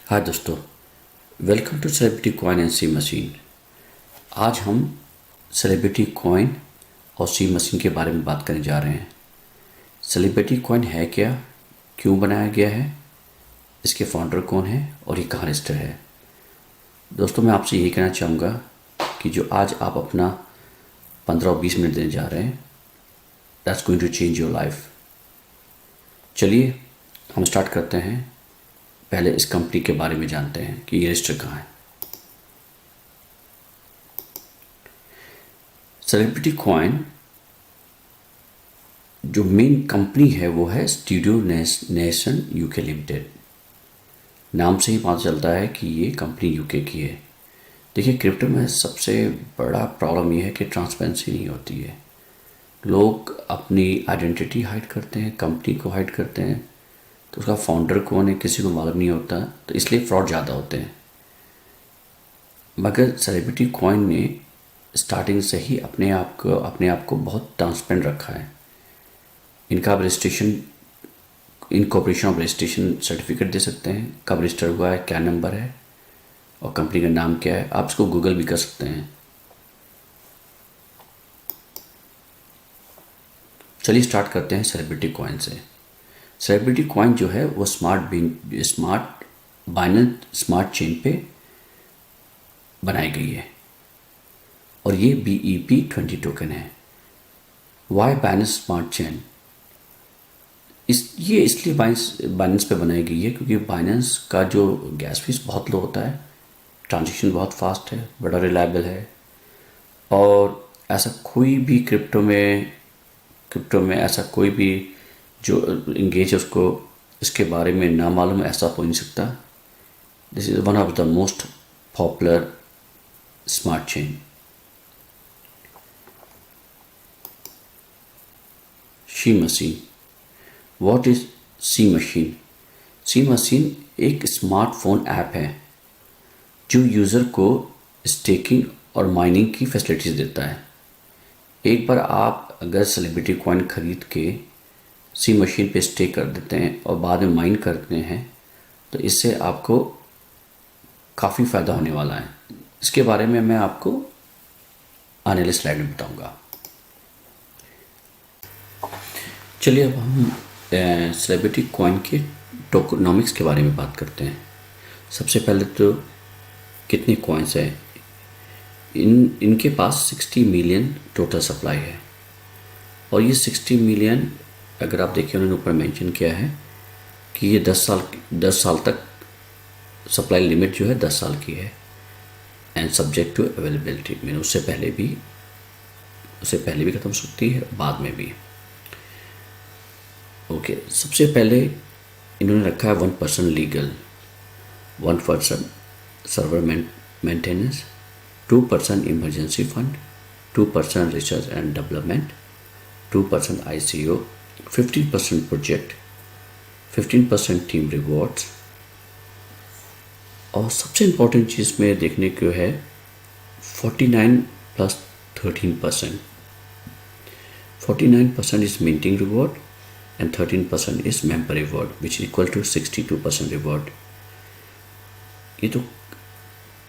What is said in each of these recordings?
हाय दोस्तों, welcome to celebrity coin and C machine. आज हम सेलिब्रिटी कॉइन और सी मशीन के बारे में बात करने जा रहे हैं। सेलिब्रिटी कॉइन है क्या, क्यों बनाया गया है, इसके फाउंडर कौन है और ये कहाँ रजिस्टर है। दोस्तों, मैं आपसे यही कहना चाहूँगा कि जो आज आप अपना 15 और 20 मिनट देने जा रहे हैं, that's going to change your life. चलिए हम स्टार्ट करते हैं। पहले इस कंपनी के बारे में जानते हैं कि ये रजिस्टर कहाँ है। सेलिब्रिटी कॉइन जो मेन कंपनी है वो है स्टूडियो नेशन यूके लिमिटेड। नाम से ही पता चलता है कि ये कंपनी यूके की है। देखिए, क्रिप्टो में सबसे बड़ा प्रॉब्लम ये है कि ट्रांसपेरेंसी नहीं होती है। लोग अपनी आइडेंटिटी हाइड करते हैं, कंपनी को हाइड करते हैं, तो उसका फाउंडर कौन है किसी को मालूम नहीं होता, तो इसलिए फ्रॉड ज़्यादा होते हैं। मगर सेलिब्रिटी कॉइन ने स्टार्टिंग से ही अपने आप को बहुत ट्रांसपेरेंट रखा है। इनका आप registration, incorporation of registration certificate दे सकते हैं, कब रजिस्टर हुआ है, क्या नंबर है और कंपनी का नाम क्या है। आप इसको गूगल भी कर सकते हैं। चलिए स्टार्ट करते हैं सेलिब्रिटी कॉइन से। सेलिब्रिटी कॉइन जो है वो स्मार्ट बाइनेंस स्मार्ट चेन पे बनाई गई है और ये BEP20 टोकन है। Why Binance smart chain? ये इसलिए बाइनेंस पे बनाई गई है क्योंकि बाइनेंस का जो गैस फीस बहुत लो होता है, ट्रांजेक्शन बहुत फास्ट है, बड़ा रिलायबल है और ऐसा कोई भी क्रिप्टो में ऐसा कोई भी जो इंगेज है उसको इसके बारे में ना मालूम ऐसा हो नहीं सकता। This is one of the most popular smart chain. C machine, what is C machine? C machine एक स्मार्टफोन ऐप है जो यूज़र को स्टेकिंग और माइनिंग की फैसिलिटीज़ देता है। एक बार आप अगर सेलिब्रिटी कॉइन खरीद के सी मशीन पे स्टे कर देते हैं और बाद में माइन करते हैं तो इससे आपको काफ़ी फ़ायदा होने वाला है। इसके बारे में मैं आपको आने वाले स्लाइड में बताऊंगा। चलिए अब हम सेलिब्रिटी कॉइन के टोकनॉमिक्स के बारे में बात करते हैं। सबसे पहले तो कितने कॉइन्स हैं? इनके पास 60 मिलियन टोटल सप्लाई है और ये 60 मिलियन, अगर आप देखिए उन्होंने ऊपर मेंशन किया है कि ये 10 साल तक सप्लाई लिमिट जो है 10 साल की है and subject to availability. Mean उससे पहले भी ख़त्म हो सकती है, बाद में भी। ओके, सबसे पहले इन्होंने रखा है 1% legal, 1% server maintenance, 2% emergency fund, 2% research and development, 2% ICO, 15% project, 15% team rewards और सबसे इम्पोर्टेंट चीज़ में देखने को है 49 plus 13%। 49% is minting reward and 13% is member reward, which is equal to 62% reward। ये तो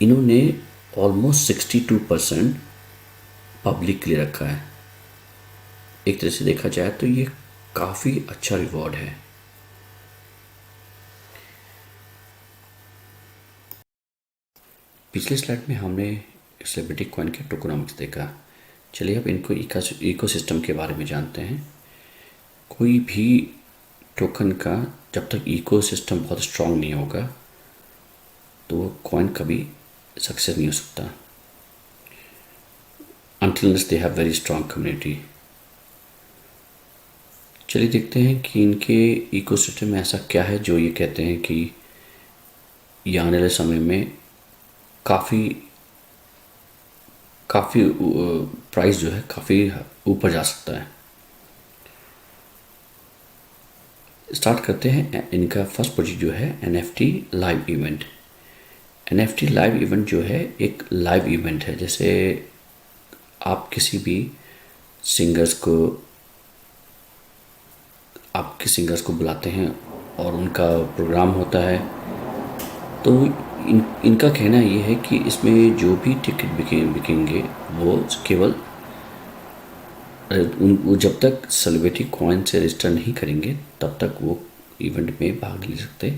इन्होंने ऑलमोस्ट 62% पब्लिक के लिए रखा है। एक तरह से देखा जाए तो ये काफ़ी अच्छा रिवॉर्ड है। पिछले स्लाइड में हमने सेलिब्रिटी कॉइन के टोकनॉमिक्स देखा। चलिए अब इनको इकोसिस्टम के बारे में जानते हैं। कोई भी टोकन का जब तक इकोसिस्टम बहुत स्ट्रांग नहीं होगा तो वो कॉइन कभी सक्सेस नहीं हो सकता, until unless they have very strong community। चलिए देखते हैं कि इनके इकोसिस्टम में ऐसा क्या है जो ये कहते हैं कि ये आने वाले समय में काफ़ी प्राइस जो है काफ़ी ऊपर जा सकता है। स्टार्ट करते हैं। इनका फर्स्ट प्रोजेक्ट जो है NFT live event. NFT live event जो है एक लाइव इवेंट है। जैसे आप किसी भी सिंगर्स को बुलाते हैं और उनका प्रोग्राम होता है तो इनका कहना ये है कि इसमें जो भी टिकट बिकेंगे वो केवल वो जब तक सेलिब्रिटी कॉइन से रजिस्टर नहीं करेंगे तब तक वो इवेंट में भाग ले सकते,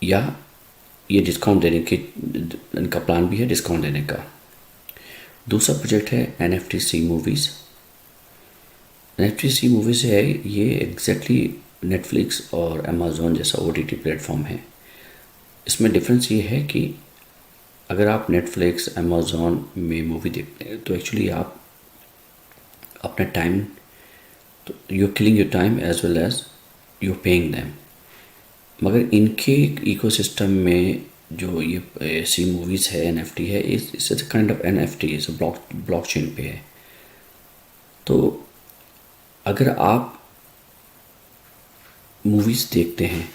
या ये डिस्काउंट देने के इनका प्लान भी है, डिस्काउंट देने का। दूसरा प्रोजेक्ट है NFT मूवीज़। NFT मूवीज़ है ये एग्जैक्टली नेटफ्लिक्स और अमेज़ॉन जैसा OTT प्लेटफॉर्म है। इसमें डिफरेंस ये है कि अगर आप नेटफ्लिक्स अमेज़ॉन में मूवी देखते हैं तो एक्चुअली आप अपना टाइम, तो you killing your time as well as you paying them. मगर इनके इकोसिस्टम में जो ये सी मूवीज़ है NFT है, इट्स काइंड ऑफ NFT, इस ब्लॉकचेन पे है। तो अगर आप मूवीज़ देखते हैं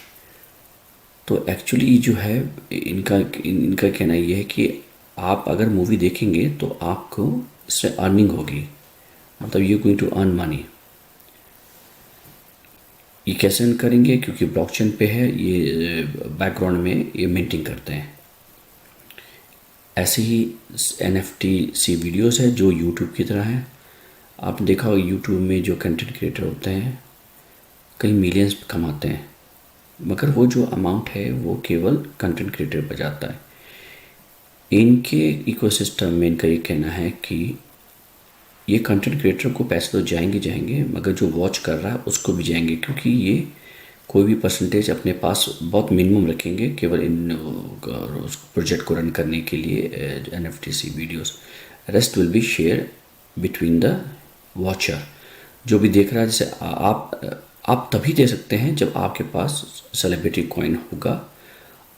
तो एक्चुअली जो है इनका कहना ये है कि आप अगर मूवी देखेंगे तो आपको इससे अर्निंग होगी, मतलब you going to earn money. ये कैसे अर्न करेंगे, क्योंकि ब्लॉकचेन पे है, ये बैकग्राउंड में ये मिंटिंग करते हैं। ऐसे ही NFT वीडियोस है जो यूट्यूब की तरह है। आपने देखा होगा यूट्यूब में जो कंटेंट क्रिएटर होते हैं कई मिलियंस कमाते हैं, मगर वो जो अमाउंट है वो केवल कंटेंट क्रिएटर पर जाता है। इनके इकोसिस्टम में इनका ये कहना है कि ये कंटेंट क्रिएटर को पैसे तो जाएंगे, मगर जो वॉच कर रहा है उसको भी जाएंगे, क्योंकि ये कोई भी परसेंटेज अपने पास बहुत मिनिमम रखेंगे केवल इन प्रोजेक्ट को रन करने के लिए NFT videos. Rest will be share between the watcher. जो भी देख रहा है, जैसे आप तभी दे सकते हैं जब आपके पास सेलिब्रिटी कॉइन होगा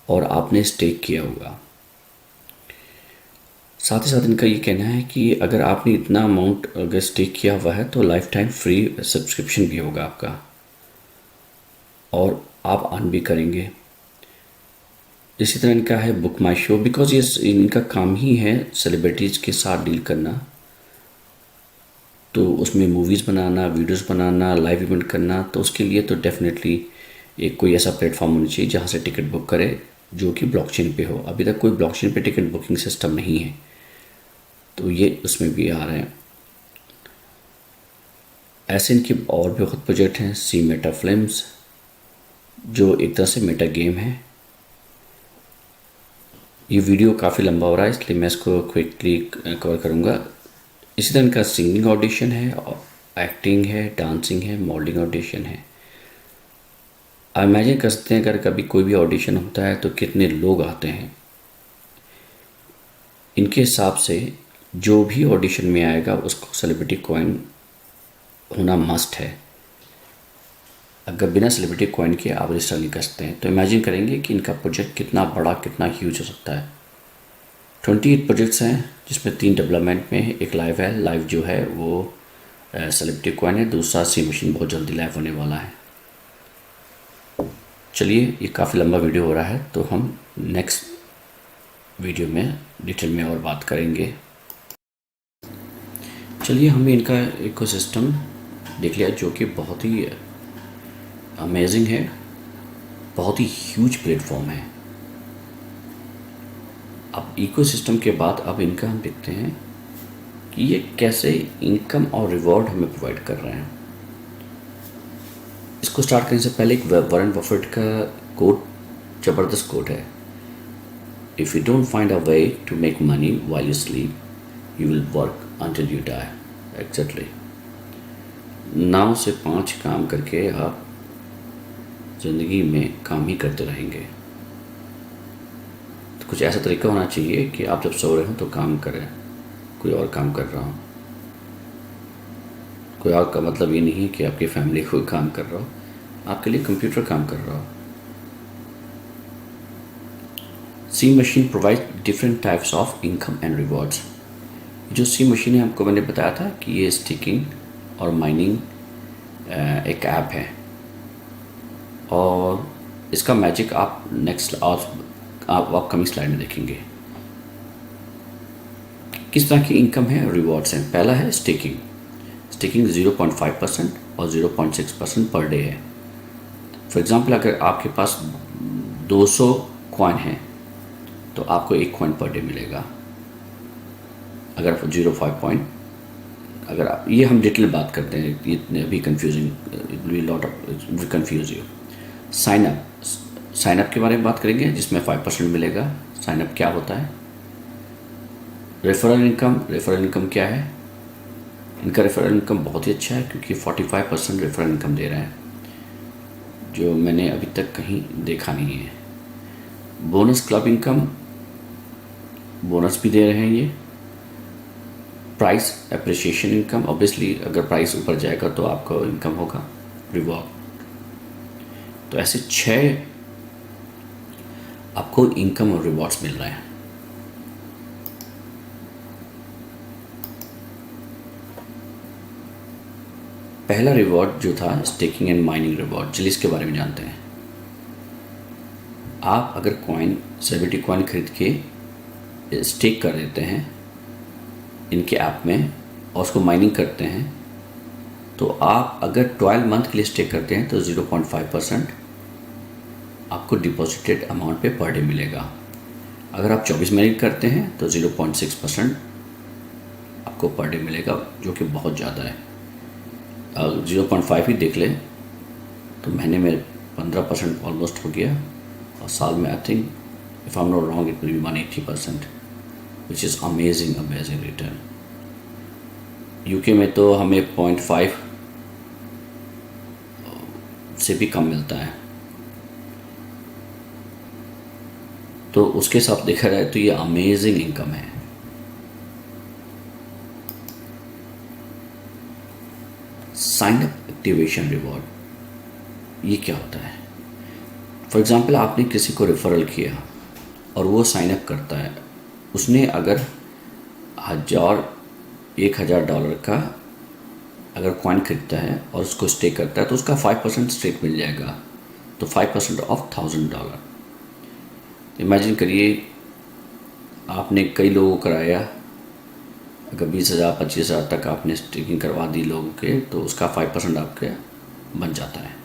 और आपने स्टेक किया होगा। साथ ही साथ इनका ये कहना है कि अगर आपने इतना अमाउंट अगर स्टेक किया हुआ है तो लाइफ टाइम फ्री सब्सक्रिप्शन भी होगा आपका, और आप अर्न भी करेंगे। इसी तरह इनका है बुक माई शो, बिकॉज ये इनका काम ही है सेलिब्रिटीज़ के साथ डील करना। तो उसमें मूवीज़ बनाना, वीडियोस बनाना, लाइव इवेंट करना, तो उसके लिए तो डेफिनेटली एक कोई ऐसा प्लेटफॉर्म होना चाहिए जहाँ से टिकट बुक करे जो कि ब्लॉकचेन पे हो। अभी तक कोई ब्लॉकचेन पे टिकट बुकिंग सिस्टम नहीं है, तो ये उसमें भी आ रहे हैं। ऐसे इनके और भी बहुत प्रोजेक्ट हैं। सी मेटा फिल्म्स, जो एक तरह से मेटा गेम है। ये वीडियो काफ़ी लंबा हो रहा है इसलिए मैं इसको क्विकली कवर करूँगा। इसी तरह इनका सिंगिंग ऑडिशन है, एक्टिंग है, डांसिंग है, मॉडलिंग ऑडिशन है। आप इमेजिन कर सकते हैं अगर कभी कोई भी ऑडिशन होता है तो कितने लोग आते हैं। इनके हिसाब से जो भी ऑडिशन में आएगा उसको सेलिब्रिटी कॉइन होना मस्ट है। अगर बिना सेलिब्रिटी कॉइन के आप रजिस्टर नहीं कर सकते हैं, तो इमेजिन करेंगे कि इनका प्रोजेक्ट कितना बड़ा, कितना ह्यूज हो सकता है। 28 प्रोजेक्ट्स हैं जिसमें 3 डेवलपमेंट में है, एक लाइव है। लाइव जो है वो सेलिब्रिटी कॉइन है, दूसरा सी मशीन बहुत जल्दी लाइव होने वाला है। चलिए, ये काफ़ी लंबा वीडियो हो रहा है तो हम नेक्स्ट वीडियो में डिटेल में और बात करेंगे। चलिए, हमने इनका इकोसिस्टम देख लिया जो कि बहुत ही अमेजिंग है, बहुत ही ह्यूज प्लेटफॉर्म है। अब इकोसिस्टम के बाद अब इनका हम देखते हैं कि ये कैसे इनकम और रिवॉर्ड हमें प्रोवाइड कर रहे हैं। इसको स्टार्ट करने से पहले एक वॉरेन बफेट का कोट, ज़बरदस्त कोट है। If you don't find a way to make money while you sleep you will work until you die. Exactly 9 से 5 काम करके आप ज़िंदगी में काम ही करते रहेंगे। तो कुछ ऐसा तरीका होना चाहिए कि आप जब सो रहे हो तो काम करें, कोई और काम कर रहा हो। कोई और का मतलब ये नहीं है कि आपकी फैमिली कोई काम कर रहा हो, आपके लिए कंप्यूटर काम कर रहा हो। C machine provide different types of income and rewards. जो सी मशीन है, आपको मैंने बताया था कि ये स्टिकिंग और माइनिंग एक ऐप है, और इसका मैजिक आप नेक्स्ट आप अपकमिंग स्लाइड में देखेंगे। किस तरह की इनकम है, रिवॉर्ड्स हैं। पहला है स्टेकिंग। स्टेकिंग 0.5% और 0.6% पर डे है। फॉर एग्जांपल, अगर आपके पास 200 कॉइन है तो आपको 1 कॉइन पर डे मिलेगा। अगर आप 0.5 पॉइंट, अगर आप ये हम डिटेल बात करते हैं, ये इतने अभी confusing, lot of confuse you. Sign up के बारे में बात करेंगे जिसमें 5% मिलेगा। साइन अप क्या होता है? रेफरल इनकम क्या है? इनका रेफरल इनकम बहुत ही अच्छा है क्योंकि 45% रेफरल इनकम दे रहे हैं, जो मैंने अभी तक कहीं देखा नहीं है। बोनस क्लब इनकम, बोनस भी दे रहे हैं ये। प्राइस एप्रिसिएशन इनकम, ऑब्वियसली अगर प्राइस ऊपर जाएगा तो आपका इनकम होगा, रिवॉर्ड। तो ऐसे 6 आपको इनकम और रिवॉर्ड्स मिल रहे हैं। पहला रिवॉर्ड जो था स्टेकिंग एंड माइनिंग रिवॉर्ड, चलिए इसके बारे में जानते हैं। आप अगर कॉइन, सेलिब्रिटी कॉइन खरीद के स्टेक कर देते हैं इनके ऐप में और उसको माइनिंग करते हैं, तो आप अगर 12 मंथ के लिए स्टेक करते हैं तो 0.5% आपको डिपॉजिटेड अमाउंट पे पर डे मिलेगा। अगर आप 24 महीने करते हैं तो 0.6% आपको पर डे मिलेगा, जो कि बहुत ज़्यादा है। 0.5 ही देख लें तो महीने में 15% ऑलमोस्ट हो गया, और साल में I think if I am not wrong it will be 180%, which is amazing return. UK में तो हमें 0.5 से भी कम मिलता है, तो उसके साथ देखा जाए तो ये अमेजिंग इनकम है। साइन अप एक्टिवेशन रिवॉर्ड, ये क्या होता है? फॉर एग्ज़ाम्पल आपने किसी को रेफरल किया और वो साइन अप करता है, उसने अगर $1,000 का अगर कॉइन खरीदता है और उसको स्टेक करता है तो उसका 5% स्टेक मिल जाएगा, तो 5% ऑफ $1,000। इमेजिन करिए आपने कई लोगों को कराया, अगर 20,000 25,000 तक आपने स्टेकिंग करवा दी लोगों के, तो उसका 5% आपके बन जाता है।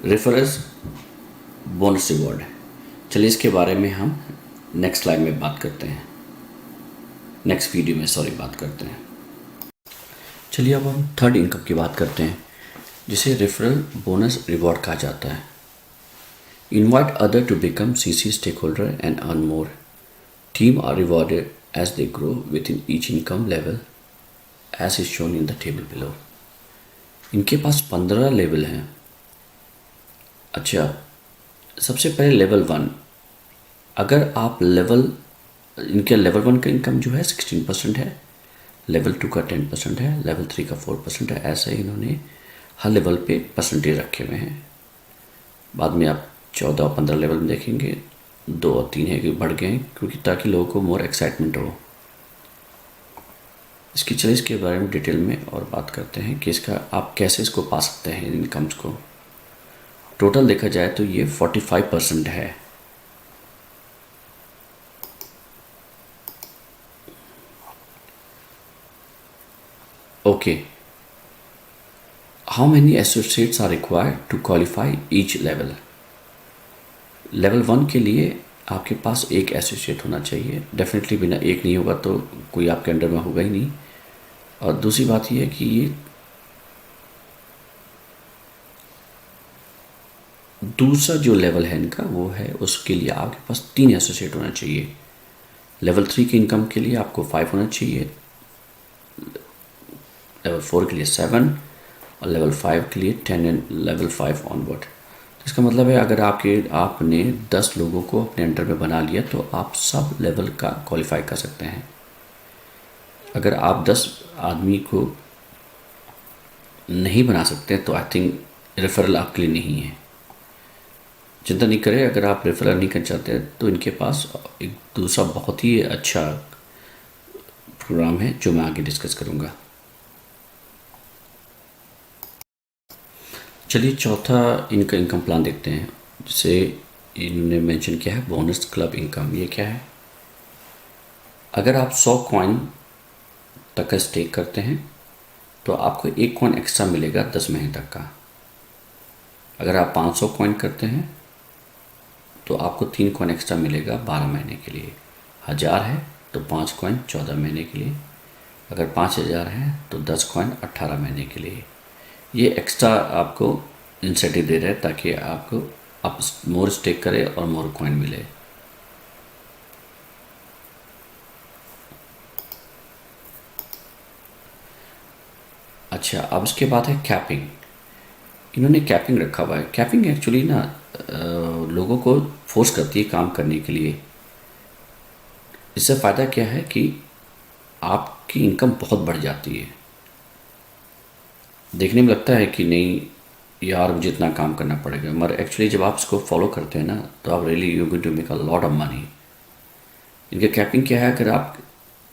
रेफरल्स बोनस रिवॉर्ड है, चलिए इसके बारे में हम नेक्स्ट स्लाइड में बात करते हैं, नेक्स्ट वीडियो में बात करते हैं। चलिए अब हम थर्ड इनकम की बात करते हैं, जिसे रेफरल बोनस रिवॉर्ड कहा जाता है। Invite other to become CC stake holder and earn more. Team are rewarded as they grow within each income level as is shown in the table below. इनके पास 15 level हैं। अच्छा, सबसे पहले level 1, अगर आप इनके लेवल 1 का इनकम जो है 16% है, लेवल 2 का 10% है, लेवल 3 का 4% है। ऐसे ही इन्होंने हर लेवल पे परसेंटेज रखे हुए हैं। बाद में आप 14 और 15 लेवल में देखेंगे 2 और 3 है कि बढ़ गए हैं, क्योंकि ताकि लोगों को मोर एक्साइटमेंट हो। चलिए इसके बारे में डिटेल में और बात करते हैं कि इसका आप कैसे इसको पा सकते हैं इनकम्स को। टोटल देखा जाए तो ये 45% है। Okay, how many associates are required to qualify each level? Level 1 के लिए आपके पास एक एसोसिएट होना चाहिए, डेफिनेटली बिना एक नहीं होगा तो कोई आपके अंडर में होगा ही नहीं। और दूसरी बात ये है कि ये दूसरा जो लेवल है इनका वो है, उसके लिए आपके पास 3 एसोसिएट होना चाहिए। लेवल 3 की इनकम के लिए आपको 5 होना चाहिए, लेवल 4 के लिए 7 और लेवल 5 के लिए 10 एंड लेवल 5 ऑनवर्ड। तो इसका मतलब है अगर आपने 10 लोगों को अपने अंडर में बना लिया तो आप सब लेवल का क्वालिफाई कर सकते हैं। अगर आप 10 आदमी को नहीं बना सकते तो आई थिंक रेफरल आपके लिए नहीं है। चिंता नहीं करें, अगर आप रेफरल नहीं करना चाहते तो इनके पास एक दूसरा बहुत ही अच्छा प्रोग्राम है जो मैं आगे डिस्कस करूँगा। चलिए चौथा इनका इनकम प्लान देखते हैं, जिसे इन्होंने मेंशन किया है बोनस क्लब इनकम। ये क्या है? अगर आप 100 कॉइन तक का स्टेक करते हैं तो आपको एक कॉइन एक्स्ट्रा मिलेगा 10 महीने तक का। अगर आप 500 कॉइन करते हैं तो आपको 3 कॉइन एक्स्ट्रा मिलेगा 12 महीने के लिए। 1000 है तो 5 कॉइन 14 महीने के लिए। अगर 5000 है तो 10 कॉइन 18 महीने के लिए। ये एक्स्ट्रा आपको इंसेंटिव दे रहे हैं ताकि आपको आप मोर स्टेक करें और मोर कॉइन मिले। अच्छा, अब इसके बाद है कैपिंग। इन्होंने कैपिंग रखा हुआ है। कैपिंग एक्चुअली ना लोगों को फोर्स करती है काम करने के लिए। इससे फ़ायदा क्या है कि आपकी इनकम बहुत बढ़ जाती है। देखने में लगता है कि नहीं यार मुझे इतना काम करना पड़ेगा, मगर एक्चुअली जब आप इसको फॉलो करते हैं ना तो आप really you going to make a lot of money. इनका कैपिंग क्या है, अगर आप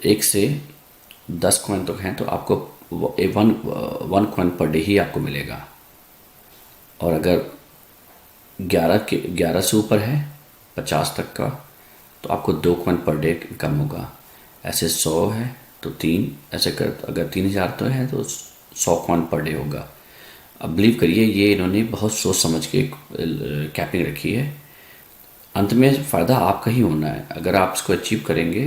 1 से 10 कॉइन तक हैं तो आपको वन कॉइन पर डे ही आपको मिलेगा। और अगर 11 से ऊपर है 50 तक का तो आपको 2 कॉइन पर डे कम होगा। ऐसे 100 है तो 3, ऐसे कर अगर 3000 तो है तो 100 कॉइन पर डे होगा। अब बिलीव करिए ये इन्होंने बहुत सोच समझ के कैपिंग रखी है। अंत में फ़ायदा आपका ही होना है। अगर आप इसको अचीव करेंगे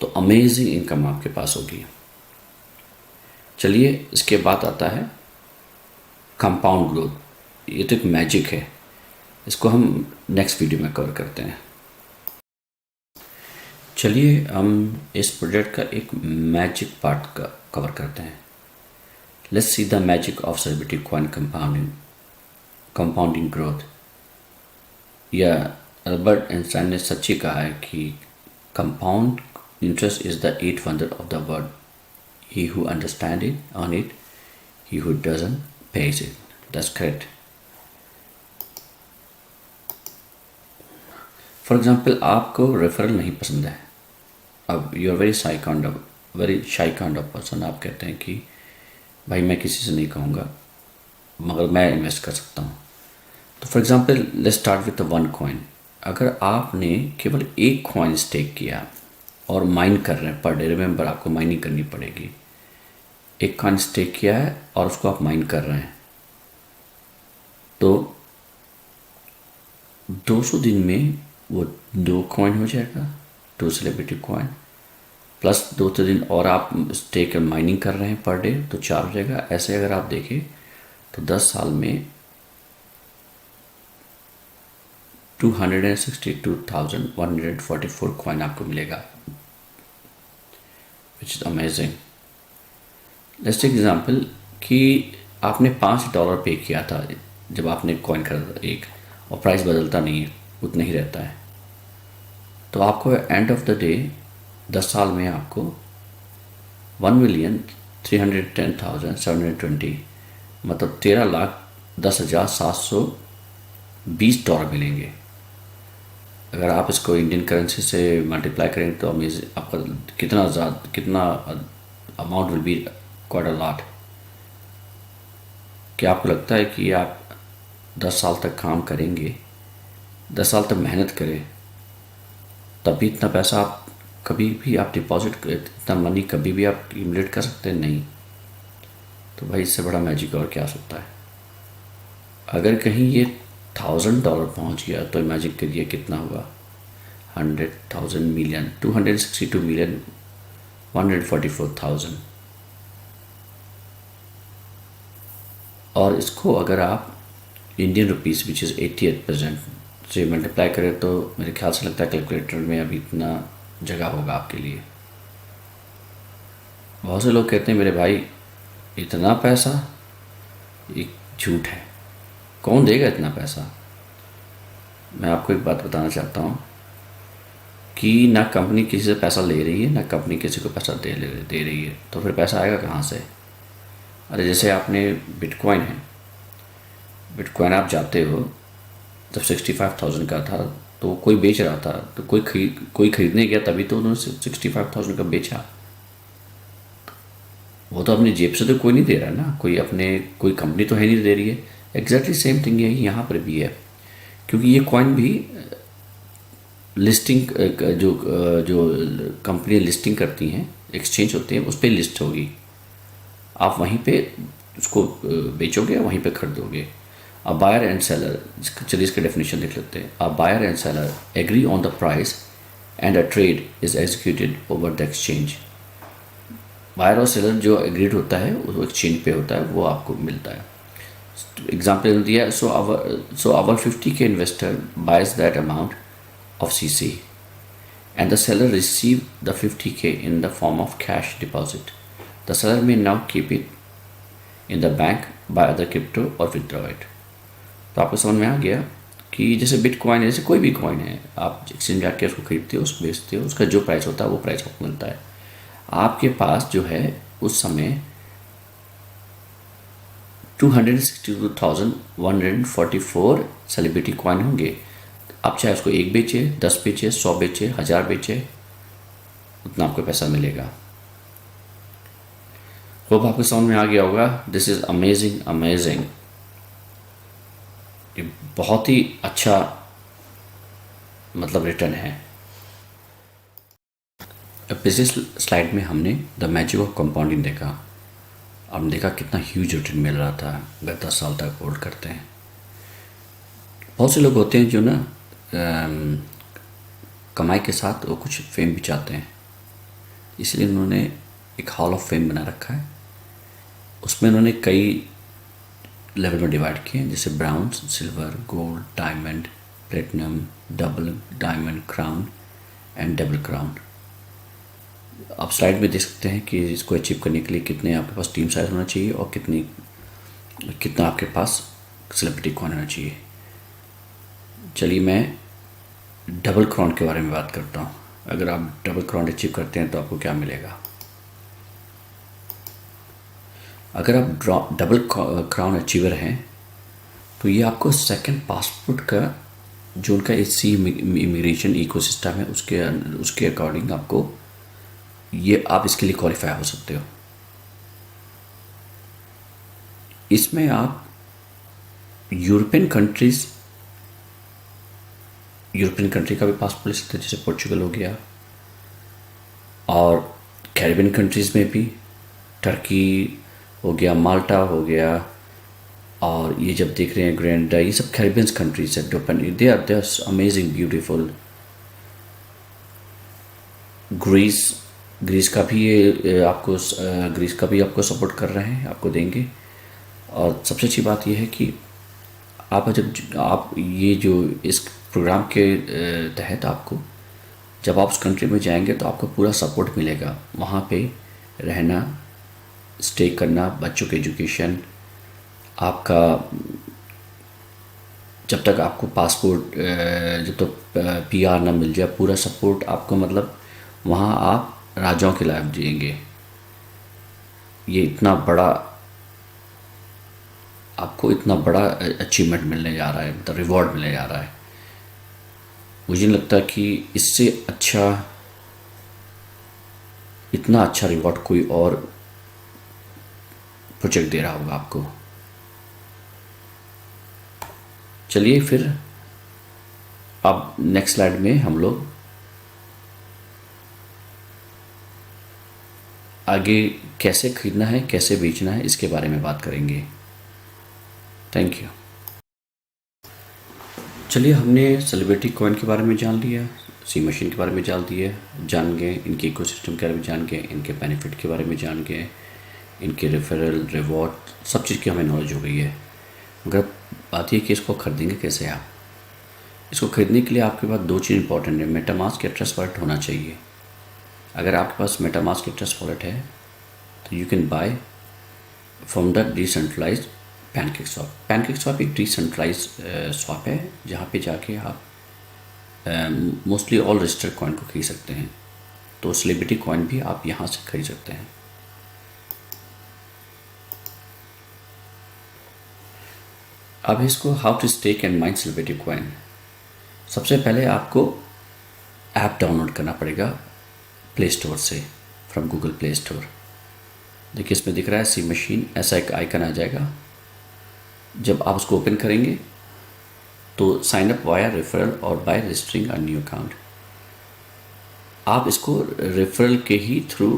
तो अमेजिंग इनकम आपके पास होगी। चलिए इसके बाद आता है कंपाउंड ग्रोथ। ये तो एक मैजिक है, इसको हम नेक्स्ट वीडियो में कवर करते हैं। चलिए हम इस प्रोजेक्ट का एक मैजिक पार्ट का कवर करते हैं। Let's see the magic of celebrity coin compounding growth. या अल्बर्ट आइंस्टाइन ने सच्ची कहा है कि compound interest is the 8th wonder of the world. He who understands it on it, he who doesn't pays it. That's correct. For example आपको referral नहीं पसंद है। अब you are very shy kind of person. आप कहते हैं कि भाई मैं किसी से नहीं कहूँगा मगर मैं इन्वेस्ट कर सकता हूँ। तो for example let's start with 1 coin. अगर आपने केवल 1 कॉइन स्टेक किया और माइन कर रहे हैं पर डे, रिमेंबर आपको माइनिंग करनी पड़ेगी। 1 कॉइन स्टेक किया है और उसको आप माइन कर रहे हैं तो 200 दिन में वो 2 कॉइन हो जाएगा, 2 सेलिब्रिटी कॉइन, प्लस 2 दिन और आप स्टेक माइनिंग कर रहे हैं पर डे तो 4 हो जाएगा। ऐसे अगर आप देखें तो 10 साल में 262,144 कॉइन आपको मिलेगा, which is amazing. Let's take example कि आपने $5 पे किया था जब आपने कॉइन खरीदा एक, और प्राइस बदलता नहीं है, उतना ही रहता है। तो आपको एंड ऑफ द डे 10 साल में आपको 1,310,720 मतलब $13,10,720 मिलेंगे। अगर आप इसको इंडियन करेंसी से मल्टीप्लाई करेंगे तो आपका कितना amount will be quite a lot. क्या आपको लगता है कि आप 10 साल तक काम करेंगे, 10 साल तक मेहनत करें, तभी इतना पैसा आप कभी भी आप डिपॉजिट करें, इतना मनी कभी भी आप एक्यूमुलेट कर सकते हैं? नहीं। तो भाई इससे बड़ा मैजिक और क्या हो सकता है। अगर कहीं ये $1,000 पहुंच गया तो इमेजिन करिए कितना हुआ। 100,000 मिलियन, 262,144,000। और इसको अगर आप इंडियन रुपीज़ विच इज़ 88% से मल्टीप्लाई करें तो मेरे ख्याल से लगता है कैलकुलेटर में अभी इतना जगह होगा आपके लिए। बहुत से लोग कहते हैं मेरे भाई इतना पैसा, ये झूठ है, कौन देगा इतना पैसा। मैं आपको एक बात बताना चाहता हूँ कि ना कंपनी किसी से पैसा ले रही है ना कंपनी किसी को पैसा दे रही है, तो फिर पैसा आएगा कहाँ से। अरे जैसे आपने बिटकॉइन है, बिटकॉइन आप जाते हो जब 65,000 का था तो कोई बेच रहा था तो कोई खरीदने गया तभी तो उन्होंने 65,000 का बेचा। वो तो अपनी जेब से तो कोई नहीं दे रहा ना, कोई कंपनी तो है नहीं दे रही है। एग्जैक्टली सेम थिंग यही यहाँ पर भी है, क्योंकि ये कॉइन भी लिस्टिंग जो कंपनी लिस्टिंग करती हैं, एक्सचेंज होते हैं, उस पर लिस्ट होगी। आप वहीं पे उसको बेचोगे, वहीं पे खरीदोगे। अ बायर एंड सेलर, चलिए इसका डेफिनेशन देख लेते हैं। A buyer and seller agree on the price and a trade is executed over the exchange. Buyer और सेलर जो एग्रीड होता है वो एक्सचेंज पे होता है, वो आपको मिलता है। एग्जाम्पल दिया, so our 50K investor buys that amount of CC and the seller receive the 50K in the form of cash deposit. The seller may now keep it in the bank, buy other crypto or withdraw it. तो आपको समझ में आ गया कि जैसे bitcoin है, जैसे कोई भी कॉइन है, आप एक्सचेंज जाके उसको खरीदते हो, उसको बेचते हो, उसका जो प्राइस होता है वो प्राइस आपको मिलता है। आपके पास जो है उस समय 262,144 सेलिब्रिटी कॉइन होंगे। आप चाहे उसको एक बेचे, 10 बेचे, 100 बेचे, 1000 बेचे, उतना आपको पैसा मिलेगा। होप आपको समझ में आ गया होगा। दिस इज़ अमेजिंग अमेजिंग, ये बहुत ही अच्छा मतलब रिटर्न है। पिछली स्लाइड में हमने द मैजिक ऑफ कंपाउंडिंग देखा। हमने देखा कितना ह्यूज रिटर्न मिल रहा था अगर 10 साल तक होल्ड करते हैं। बहुत से लोग होते हैं जो ना कमाई के साथ वो कुछ फेम भी चाहते हैं, इसलिए उन्होंने एक हॉल ऑफ फेम बना रखा है। उसमें उन्होंने कई लेवल में डिवाइड किए हैं, जैसे bronze, silver, gold, diamond, platinum, double diamond, crown and double crown. आप स्लाइड में देख सकते हैं कि इसको अचीव करने के लिए कितने आपके पास टीम साइज होना चाहिए और कितना आपके पास सेलिब्रिटी कॉइन होना चाहिए। चलिए मैं डबल क्राउन के बारे में बात करता हूँ। अगर आप डबल क्राउन अचीव करते हैं तो आपको क्या मिलेगा। अगर आप डबल क्राउन अचीवर हैं तो ये आपको सेकंड पासपोर्ट का जो उनका एसी इमिग्रेशन इकोसिस्टम है उसके अकॉर्डिंग आपको ये आप इसके लिए क्वालिफाई हो सकते हो। इसमें आप यूरोपियन कंट्री का भी पासपोर्ट ले सकते हैं, जैसे पोर्चुगल हो गया, और कैरिबियन कंट्रीज़ में भी टर्की हो गया, माल्टा हो गया, और ये जब देख रहे हैं ग्रेनेडा, ये सब कैरिबियन कंट्रीज है। They are amazing beautiful. Greece का भी ये आपको ग्रीस का भी आपको सपोर्ट कर रहे हैं, आपको देंगे। और सबसे अच्छी बात यह है कि आप ये जो इस प्रोग्राम के तहत आपको जब आप उस कंट्री में जाएंगे तो आपको पूरा सपोर्ट मिलेगा। वहाँ पे रहना, स्टे करना, बच्चों के एजुकेशन, आपका जब तक आपको पासपोर्ट जब तक PR ना मिल जाए, पूरा सपोर्ट आपको, मतलब वहाँ आप राजाओं की लाइफ जिएंगे। ये इतना बड़ा आपको इतना बड़ा अचीवमेंट मिलने जा रहा है, मतलब रिवॉर्ड मिलने जा रहा है। मुझे नहीं लगता कि इससे अच्छा, इतना अच्छा रिवॉर्ड कोई और प्रोजेक्ट दे रहा होगा आपको। चलिए फिर अब नेक्स्ट स्लाइड में हम लोग आगे कैसे खरीदना है, कैसे बेचना है, इसके बारे में बात करेंगे। Thank you. चलिए हमने सेलिब्रिटी कॉइन के बारे में जान लिया, सी मशीन के बारे में जान गए, इनके इकोसिस्टम के बारे में जान गए, इनके बेनिफिट के बारे में जान गए, इनके रेफरल, रिवॉर्ड, सब चीज़ की हमें नॉलेज हो गई है। मगर बात ये कि इसको खरीदेंगे कैसे आप। इसको खरीदने के लिए आपके पास दो चीज़ इंपॉर्टेंट है। मेटामास्क या ट्रस्ट वॉलेट होना चाहिए। अगर आपके पास मेटामास्क या ट्रस्ट वॉलेट है तो you can buy from the decentralized PancakeSwap. PancakeSwap एक डिसेंट्रलाइज स्वैप है जहाँ पे जाके आप मोस्टली ऑल रजिस्टर्ड कॉइन को खरीद सकते हैं। तो सेलिब्रिटी कॉइन भी आप यहाँ से खरीद सकते हैं। अब इसको how to stake and mine celebrity coin. सबसे पहले आपको ऐप डाउनलोड करना पड़ेगा प्ले स्टोर से, फ्रॉम गूगल प्ले स्टोर। देखिए इसमें दिख रहा है सी मशीन, ऐसा एक आइकन आ जाएगा। जब आप उसको ओपन करेंगे तो साइन अप वाया रेफरल और by registering a new account. आप इसको रेफरल के ही थ्रू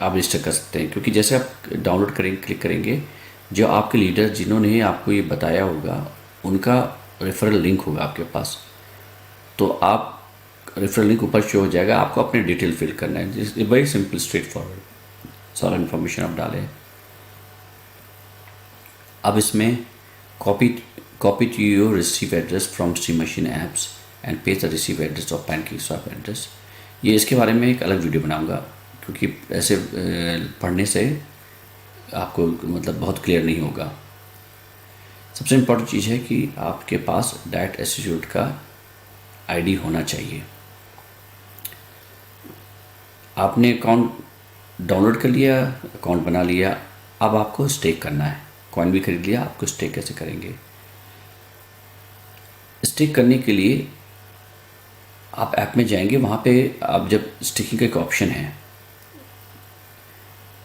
आप रजिस्टर कर सकते हैं, क्योंकि जैसे आप डाउनलोड करेंगे, क्लिक करेंगे, जो आपके लीडर जिन्होंने आपको ये बताया होगा उनका रेफरल लिंक होगा आपके पास, तो आप रेफरल लिंक ऊपर शो हो जाएगा, आपको अपने डिटेल फिल करना है। वेरी सिंपल, स्ट्रेट फॉरवर्ड, सारा इन्फॉर्मेशन आप डालें। अब इसमें copy copy to your receive address from C machine apps and paste the receive address of PancakeSwap address. ये इसके बारे में एक अलग वीडियो बनाऊंगा, क्योंकि ऐसे पढ़ने से आपको मतलब बहुत क्लियर नहीं होगा। सबसे इम्पोर्टेंट चीज़ है कि आपके पास डायरेक्ट एसोसिएट का आईडी होना चाहिए। आपने अकाउंट डाउनलोड कर लिया, अकाउंट बना लिया, अब आपको स्टेक करना है। कॉइन भी खरीद लिया, आपको स्टेक कैसे करेंगे? स्टेक करने के लिए आप ऐप में जाएंगे, वहाँ पे आप जब स्टेकिंग का एक ऑप्शन है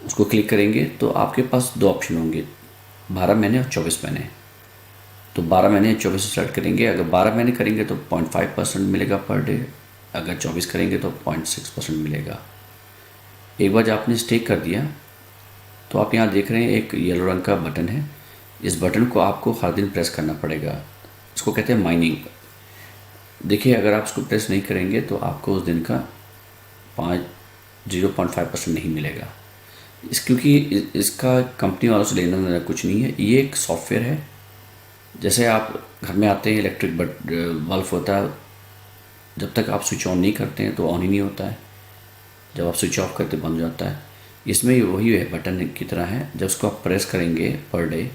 उसको क्लिक करेंगे तो आपके पास दो ऑप्शन होंगे, 12 महीने और 24 महीने। तो 12 महीने 24 से स्टार्ट करेंगे। अगर 12 महीने करेंगे तो 0.5% मिलेगा पर डे, अगर 24 करेंगे तो 0.6% मिलेगा। एक बार जब आपने स्टेक कर दिया तो आप यहाँ देख रहे हैं एक येलो रंग का बटन है, इस बटन को आपको हर दिन प्रेस करना पड़ेगा। इसको कहते हैं माइनिंग। देखिए, अगर आप इसको प्रेस नहीं करेंगे तो आपको उस दिन का 0.5% नहीं मिलेगा। क्योंकि इसका कंपनी वालों से लेना देना कुछ नहीं है, ये एक सॉफ्टवेयर है। जैसे आप घर में आते हैं, इलेक्ट्रिक बल्ब होता है, जब तक आप स्विच ऑन नहीं करते हैं तो ऑन ही नहीं होता है, जब आप स्विच ऑफ करते बंद हो जाता है। इसमें वही है, बटन की तरह है। जब उसको आप प्रेस करेंगे पर डे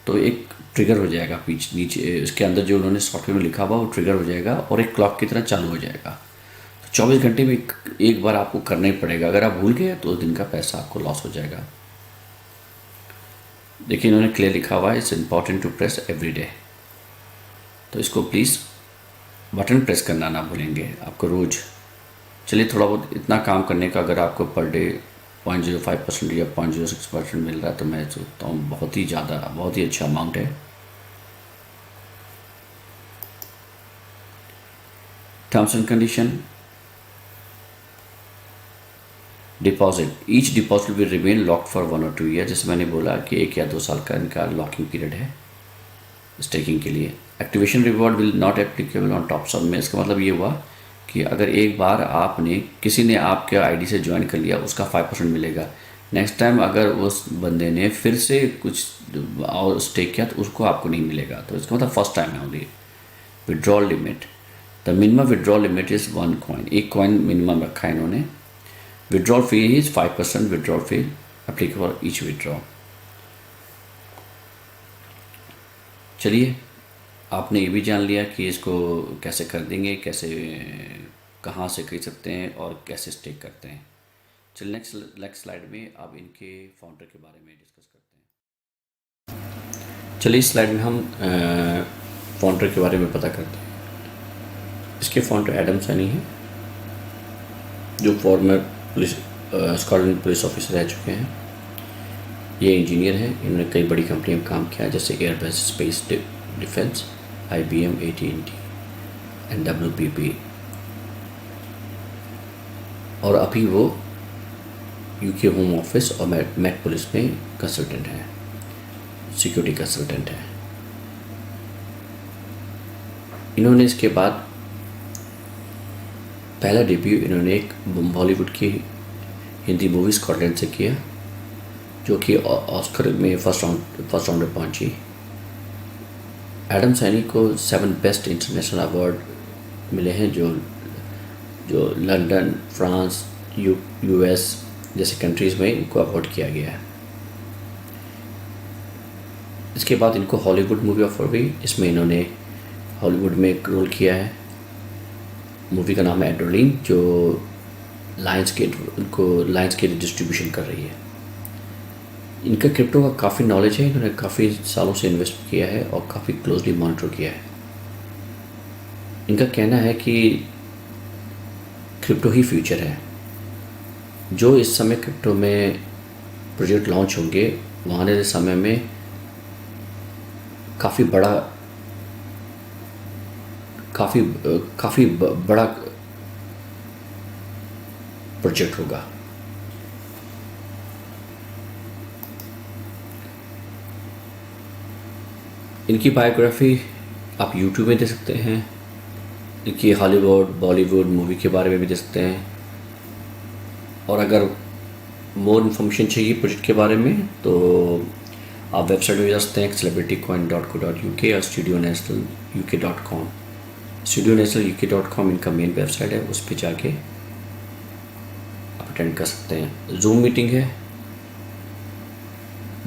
तो एक ट्रिगर हो जाएगा, नीचे इसके अंदर जो उन्होंने सॉफ्टवेयर में लिखा हुआ वो ट्रिगर हो जाएगा और एक क्लॉक की तरह चालू हो जाएगा। तो 24 घंटे में एक बार आपको करना ही पड़ेगा। अगर आप भूल गए तो उस दिन का पैसा आपको लॉस हो जाएगा। देखिए, इन्होंने क्लियर लिखा हुआ है, it's important to press every day. तो इसको प्लीज़ बटन प्रेस करना ना भूलेंगे आपको रोज़। चलिए, थोड़ा बहुत इतना काम करने का अगर आपको पर डे 0.05% या 0.06% मिल रहा है तो मैं सोचता हूँ बहुत ही ज़्यादा, बहुत ही अच्छा अमाउंट है। Terms and condition, deposit, each deposit will remain locked for 1 or 2 year. जैसे मैंने बोला कि 1 या 2 साल का इनका लॉकिंग पीरियड है स्टेकिंग के लिए। Activation reward will not applicable on top सब में। इसका मतलब ये हुआ कि अगर एक बार आपने किसी ने आपके आईडी से ज्वाइन कर लिया, उसका 5% मिलेगा। नेक्स्ट टाइम अगर उस बंदे ने फिर से कुछ और स्टेक किया तो उसको आपको नहीं मिलेगा। तो इसका मतलब फर्स्ट टाइम है only. Withdrawal limit, the minimum withdrawal limit is 1 coin, 1 coin minimum रखा है इन्होंने। Withdrawal fee is 5%, withdrawal fee applicable each withdraw. चलिए, आपने ये भी जान लिया कि इसको कैसे कर देंगे, कैसे कहाँ से खरीद सकते हैं और कैसे स्टेक करते हैं। चलिए, नेक्स्ट स्लाइड में अब इनके फाउंडर के बारे में डिस्कस करते हैं। चलिए, इस स्लाइड में हम फाउंडर के बारे में पता करते हैं। इसके फाउंडर एडम सैनी हैं, जो फॉर्मर स्कॉटलैंड पुलिस ऑफिसर रह चुके हैं। ये इंजीनियर हैं, इन्होंने कई बड़ी कंपनियों में काम किया, जैसे Airbus, space defence, IBM, AT&T and WPP। और अभी वो UK होम ऑफिस और मेट पुलिस में कंसल्टेंट हैं, सिक्योरिटी कंसल्टेंट हैं। इन्होंने इसके बाद पहला डेब्यू इन्होंने एक बॉलीवुड की हिंदी मूवी स्कॉटलैंड से किया, जो कि ऑस्कर में फर्स्ट राउंड में पहुंची। एडम सैनी को 7 बेस्ट इंटरनेशनल अवार्ड मिले हैं, जो लंदन, फ्रांस, US जैसे कंट्रीज़ में इनको अवार्ड किया गया है। इसके बाद इनको हॉलीवुड मूवी ऑफर हुई, इसमें इन्होंने हॉलीवुड में एक रोल किया है। मूवी का नाम है एड्रोलिन, जो लायंसगेट डिस्ट्रीब्यूशन कर रही है। इनका क्रिप्टो का काफ़ी नॉलेज है, इन्होंने काफ़ी सालों से इन्वेस्ट किया है और काफ़ी क्लोजली मॉनिटर किया है। इनका कहना है कि क्रिप्टो ही फ्यूचर है। जो इस समय क्रिप्टो में प्रोजेक्ट लॉन्च होंगे, वो आने वाले समय में काफ़ी बड़ा प्रोजेक्ट होगा। इनकी बायोग्राफी आप यूट्यूब में दे सकते हैं, इनकी हॉलीवुड बॉलीवुड मूवी के बारे में भी दे सकते हैं। और अगर मोर इन्फॉर्मेशन चाहिए प्रोजेक्ट के बारे में तो आप वेबसाइट में जा सकते हैं celebritycoin.co.uk या studionationaluk.com। studionationaluk.com इनका मेन वेबसाइट है, उस पर जाके आप अटेंड कर सकते हैं। जूम मीटिंग है,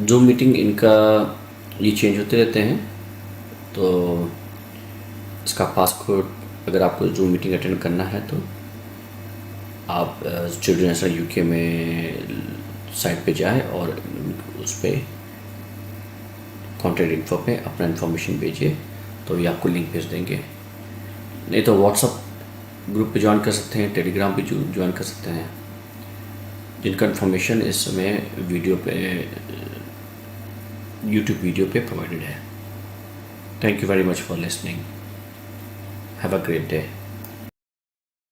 जूम मीटिंग इनका ये चेंज होते रहते हैं, तो इसका पासकोड अगर आपको जूम मीटिंग अटेंड करना है तो आप स्टूडियो नेशनल यूके में साइट पे जाएं और उस पर कॉन्टैक्ट इन्फो पे अपना इन्फॉर्मेशन भेजिए, तो ये आपको लिंक भेज देंगे। नहीं तो व्हाट्सअप ग्रुप पे ज्वाइन कर सकते हैं, टेलीग्राम पे ज्वाइन कर सकते हैं, जिनका इन्फॉर्मेशन इस समय वीडियो पे यूट्यूब वीडियो पे प्रोवाइडेड है। Thank you very much for listening. Have a great day.